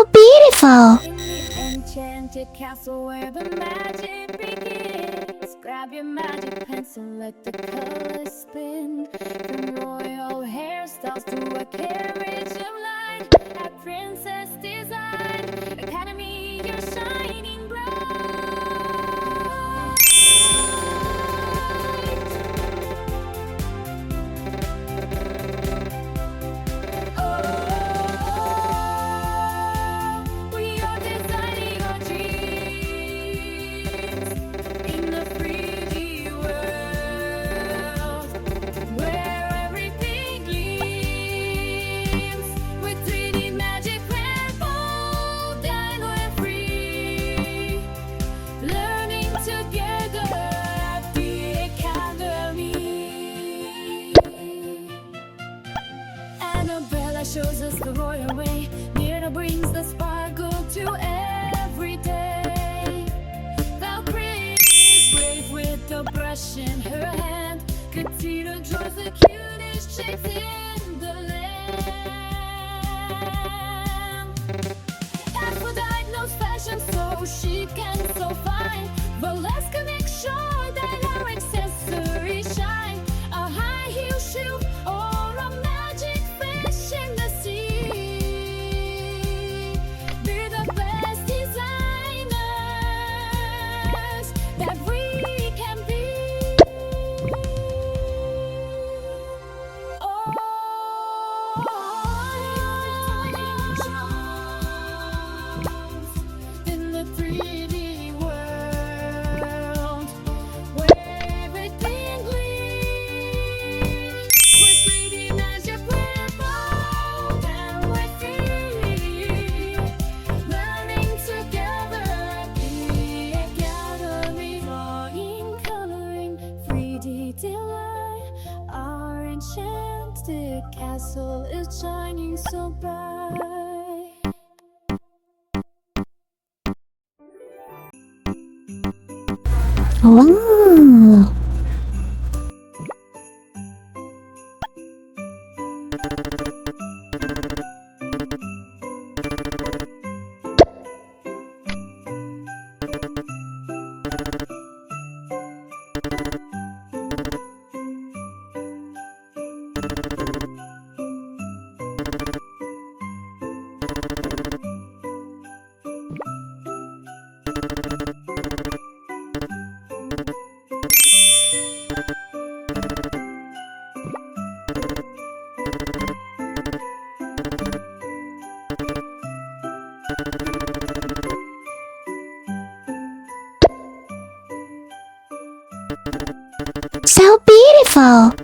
So beautiful! In the enchanted castle where the magic begins, grab your magic pencil, let the colors spin. From royal hairstyles to a carriage of light, at Princess Design Academy, you're shining bright. We are designing our dreams in the 3D world, where everything gleams. With 3D magic, we're bold and we're free, learning together at the Academy. Annabella shows us the royal way. Mirna brings the sparkle to every day. Valkyrie is brave with the brush in her hand. Katina draws the cutest shapes in the land. Aphrodite knows fashion, so she can so fine. Valeska makes sure that our accessories shine. A high heel shoe or a magic fish in the sea. Be the best designers that we can be. In the 3D world, where everything gleams. With 3D magic, we're bold and we're free, learning together at the Academy. Drawing, coloring, 3D delight. Our enchanted castle is shining so bright. Wow! So beautiful!